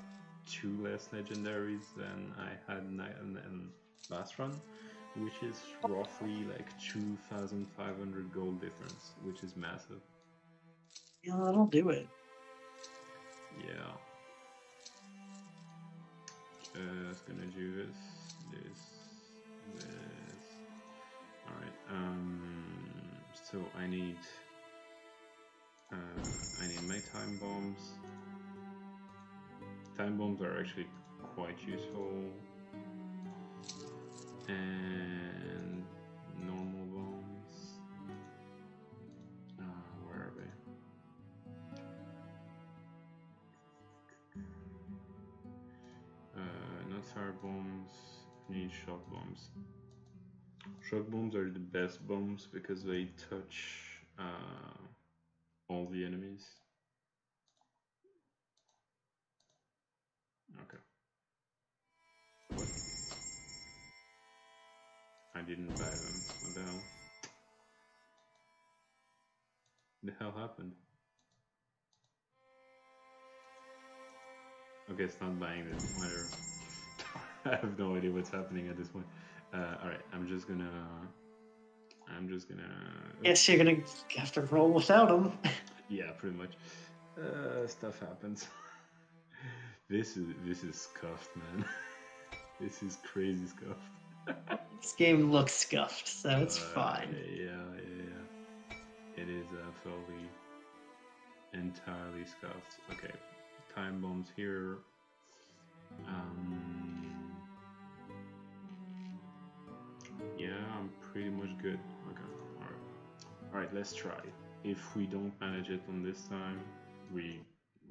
B: 2 less legendaries than I had in last run, which is roughly like 2,500 gold difference, which is massive.
A: Yeah, that'll do it.
B: Yeah. Just gonna do this. Alright, so I need my time bombs. Time bombs are actually quite useful. And normal bombs. Where are they? Not fire bombs. Need shock bombs. Shock bombs are the best bombs because they touch all the enemies. Okay. What? I didn't buy them. What the hell? The hell happened? Okay, it's not buying this. Whatever. I have no idea what's happening at this point. Alright, I'm just gonna.
A: Guess you're gonna have to roll without them.
B: Yeah, pretty much. Stuff happens. This is scuffed, man. This is crazy scuffed.
A: This game looks scuffed, so it's fine.
B: Yeah. It is absolutely entirely scuffed. Okay, time bombs here. Yeah, I'm pretty much good. Okay, alright, let's try. If we don't manage it on this time, we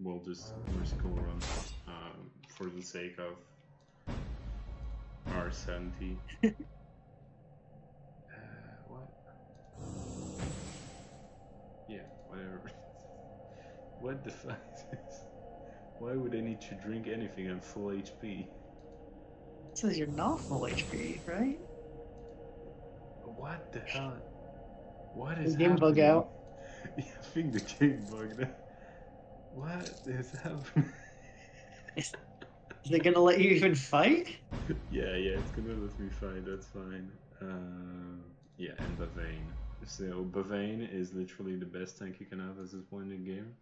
B: will just risk a run for the sake of our sanity. What? Yeah, whatever. What the fuck is this? Why would I need to drink anything? I'm full HP.
A: It says you're not full HP, right?
B: What the hell? What is
A: the game
B: happening?
A: bug out.
B: Yeah, I think the game bugged out. What is happening?
A: Is it gonna let you even fight?
B: Yeah, it's gonna let me fight, that's fine. Yeah, and Bavane. So Bavane is literally the best tank you can have at this point in the game.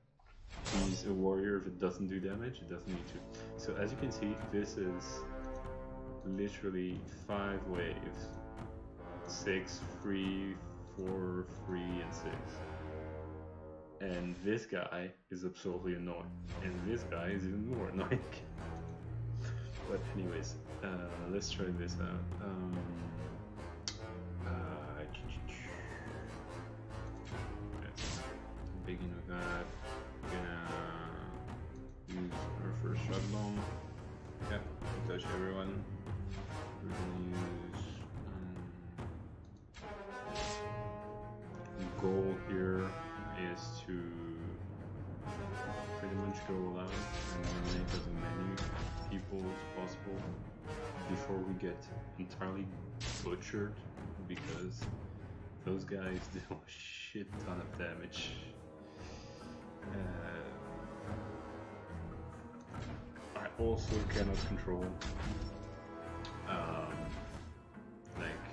B: He's a warrior. If it doesn't do damage, it doesn't need to. So as you can see, this is literally 5 waves. 6, 3, 4, 3, and 6. And this guy is absolutely annoying. And this guy is even more annoying. But anyways, let's try this out. Let's begin with that. We're gonna use our first shot bomb. Yeah, touch everyone. We're gonna use the goal here is to pretty much go all out and eliminate as many people as possible before we get entirely butchered, because those guys do a shit ton of damage. I also cannot control like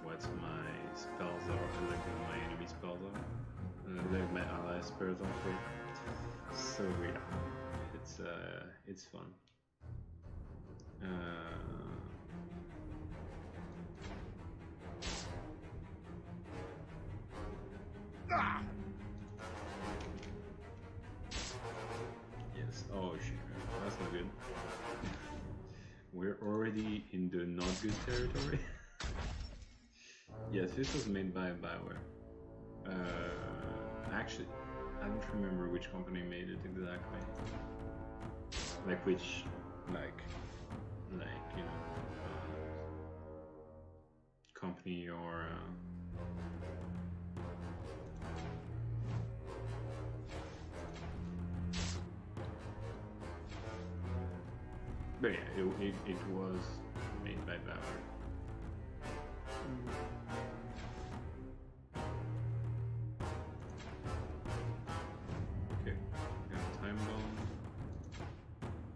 B: what my spells are, like what my enemy spells are, like my ally spells are. So yeah, it's fun. Yes. Oh shit, that's not good. We're already in the not good territory. Yes, this was made by Bioware. Actually, I don't remember which company made it exactly. Like which, like you know, company or. But yeah, it was made by Bauer. Okay, got a time bomb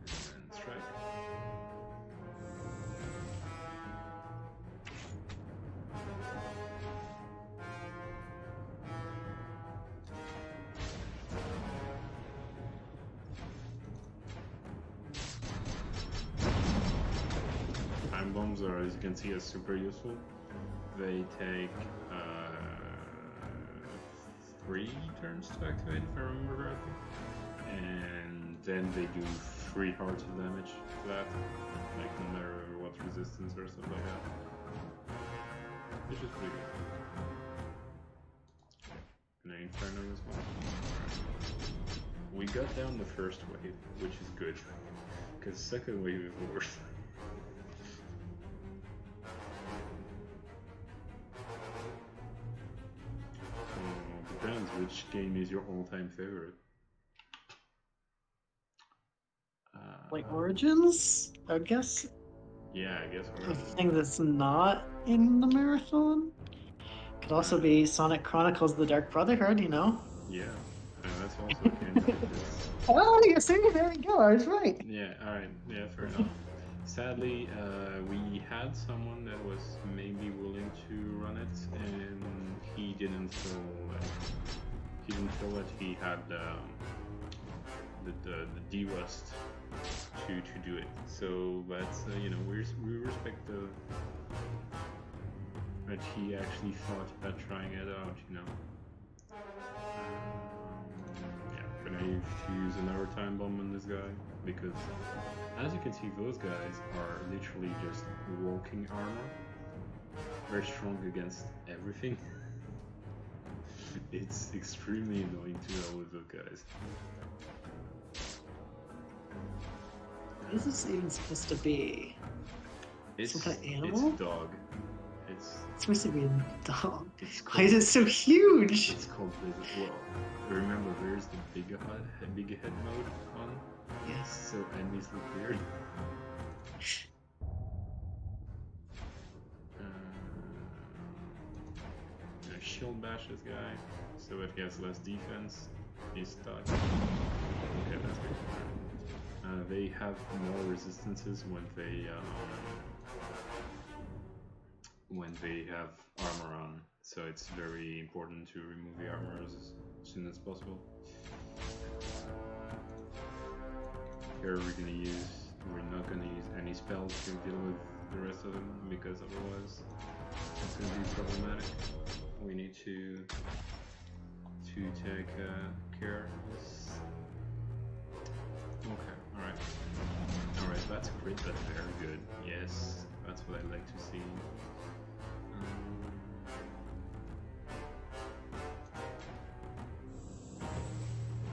B: and strike. Time bombs are, as you can see, super useful. They take 3 turns to activate, if I remember correctly, and then they do 3 hearts of damage to that, like no matter what resistance or stuff like that, which is pretty good. Can I Inferno as well? Right. We got down the first wave, which is good, because the second wave is worse. Depends which game is your all-time favorite.
A: Like Origins, I guess.
B: Yeah, I guess.
A: A thing that's not in the marathon could also be Sonic Chronicles: The Dark Brotherhood. You know.
B: Yeah, that's also canon.
A: Oh, you see, there you go. I was right.
B: Yeah. All right. Yeah, fair enough. Sadly, we had someone that was maybe willing to run it, and he didn't feel that he had the D-Rust to do it. So that's you know, we respect that he actually thought about trying it out. You know. Yeah, but I need to use another time bomb on this guy, because as you can see, those guys are literally just walking armor. Very strong against everything. It's extremely annoying to deal with those guys.
A: What is this even supposed to be? Some kind of animal?
B: It's a dog.
A: It's supposed to be a dog.
B: Why
A: is it so huge?
B: It's called well. Remember, there's the big head mode on.
A: Yes.
B: So enemies look weird. Shield bash this guy, so if he has less defense, he's stuck. Okay, that's good. They have more resistances when they have armor on, so it's very important to remove the armor as soon as possible. Here we're not gonna use any spells to deal with the rest of them, because otherwise it's gonna be problematic. We need to take care of this. Okay, alright, that's a crit, that's very good. Yes, that's what I'd like to see.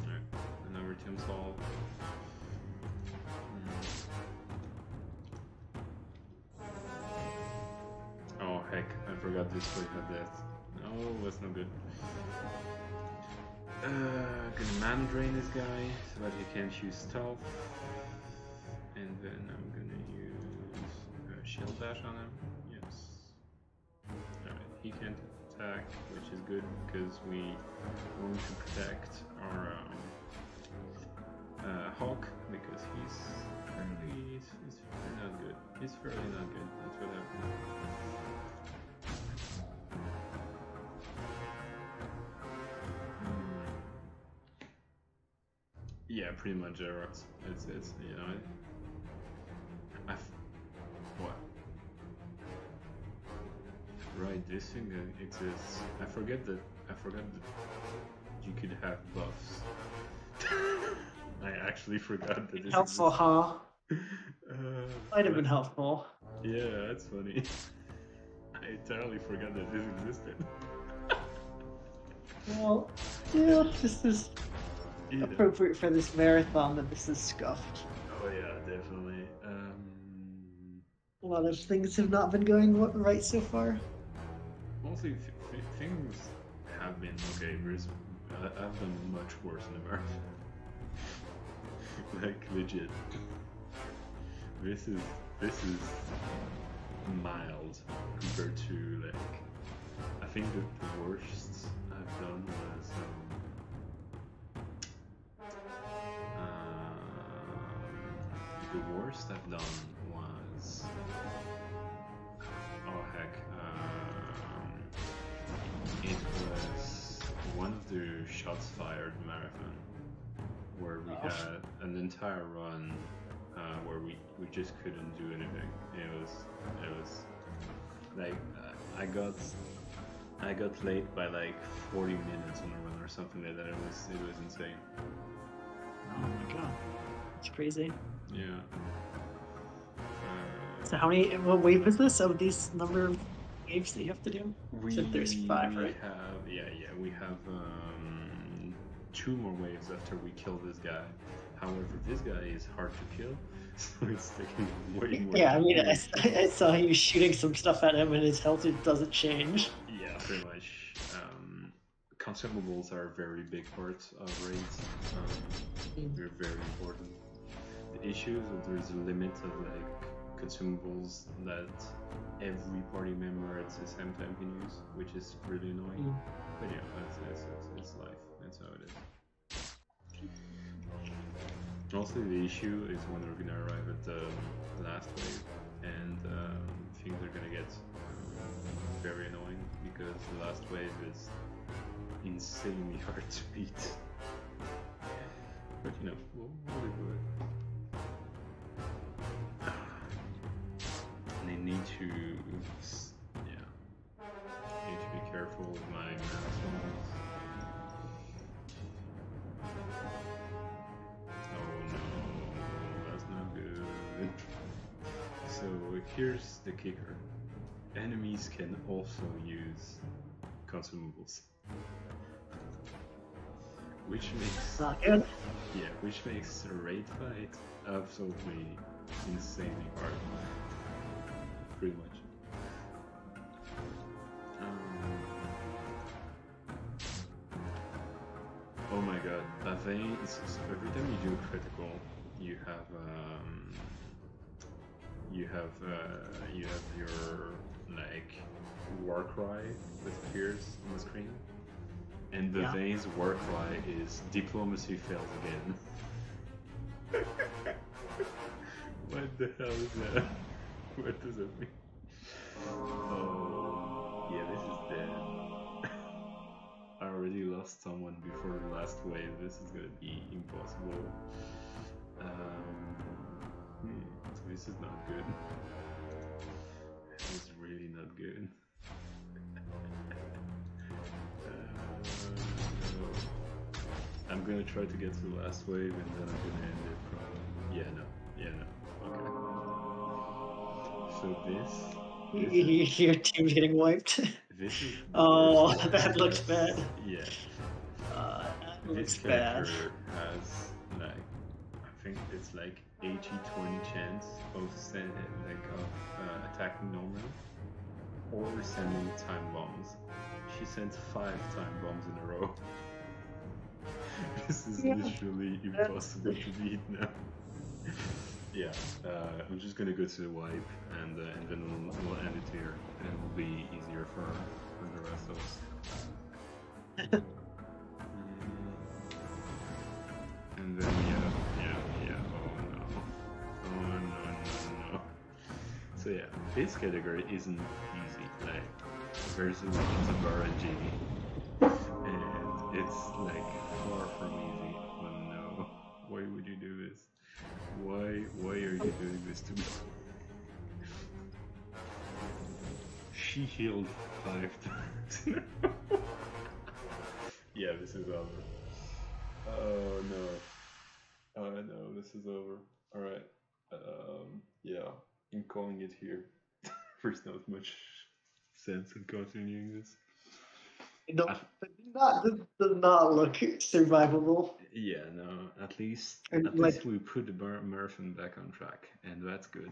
B: Alright, another team solve. Oh heck, I forgot this way had death. Oh, that's not good. Gonna mana drain this guy so that he can't use stealth. And then I'm gonna use shield dash on him. Yes. Alright, he can't attack, which is good because we want to protect our Hawk, because he's fairly not good. He's fairly not good, that's what happened. Yeah, pretty much Xerox. It's you know, what? Right, this thing exists. I forgot that you could have buffs. I actually forgot that this
A: helpful,
B: exists.
A: huh? Might have been helpful.
B: Yeah, that's funny. I entirely forgot that this existed.
A: Well, yeah, this is appropriate for this marathon that this is scuffed.
B: Oh yeah, definitely.
A: A lot of things have not been going right so far.
B: Mostly things have been okay. I've done much worse in the marathon. Like legit. This is mild compared to like. I think that the worst I've done was the worst I've done was, oh heck, it was one of the shots fired marathon where we had an entire run where we just couldn't do anything. It was like I got late by like 40 minutes on a run or something like that. It was insane.
A: Oh my god, that's crazy.
B: Yeah.
A: So what wave is this of these number of waves that you have to do? There's 5, right?
B: We have 2 more waves after we kill this guy. However, this guy is hard to kill, so it's taking way more.
A: Yeah, I mean, I saw you shooting some stuff at him and his health doesn't change.
B: Yeah, pretty much. Consumables are a very big part of raids. They're very important. The issue is that there's a limit of like consumables that every party member at the same time can use, which is really annoying. But yeah, it's life. That's how it is. Mostly the issue is when we're gonna arrive at the last wave, and things are gonna get very annoying because the last wave is insanely hard to beat. But you know, we'll do it. And I need to, need to be careful with my milestones. Oh no, that's not good. So here's the kicker. Enemies can also use consumables. Which makes
A: not good.
B: Yeah, which makes a raid fight absolutely insanely hard. Pretty much. Oh my god, Bavain, so every time you do a critical, you have your like war cry that appears on the screen. And Bavain's war cry is diplomacy fails again. What the hell is that? What does that mean? Oh, yeah, this is dead. I already lost someone before the last wave. This is gonna be impossible. This is not good. This is really not good. I'm gonna try to get to the last wave and then I'm gonna end it probably. Yeah, no. Okay. So
A: Your team's getting wiped.
B: this is the
A: Oh,
B: worst
A: that looks bad.
B: Yeah.
A: That
B: This
A: looks
B: character
A: bad.
B: has like, I think it's like 80-20 chance of attacking normally or sending time bombs. She sent 5 time bombs in a row. This is literally impossible to beat now. Yeah, I'm just gonna go to the wipe and then we'll end it here, and it will be easier for the rest of us. And then oh no. So yeah, this category isn't easy. Like there's a lot of RNG, and it's like far from easy. Oh no, why would you do this? Why are you doing this to me? She healed 5 times. Yeah, this is over. Oh no, this is over. Alright. Yeah, I'm calling it here. There's not much sense in continuing this.
A: Does not look survivable.
B: Yeah, no. At least we put the marathon back on track, and that's good.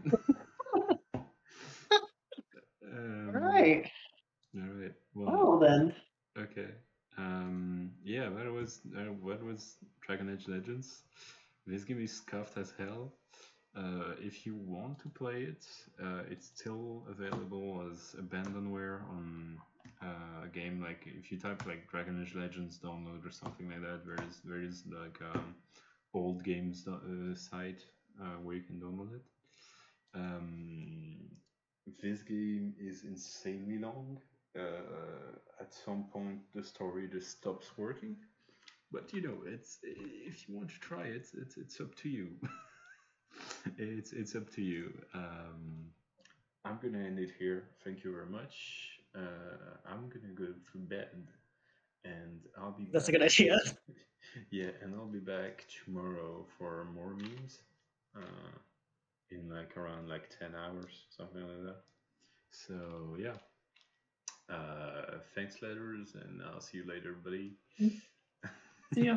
A: Alright.
B: Alright.
A: Well then.
B: Okay. Yeah, that was what was Dragon Age Legends. This game is scuffed as hell. If you want to play it, it's still available as abandonware on a game. Like if you type like Dragon Age Legends download or something like that, there is like old games site where you can download it. This game is insanely long. At some point, the story just stops working. But you know, it's if you want to try it, it's up to you. It's up to you. I'm gonna end it here. Thank you very much. I'm gonna go to bed, and I'll be.
A: That's a good idea.
B: Yeah, and I'll be back tomorrow for more memes. In like around like 10 hours, something like that. So yeah. Thanks, letters, and I'll see you later, buddy.
A: See ya.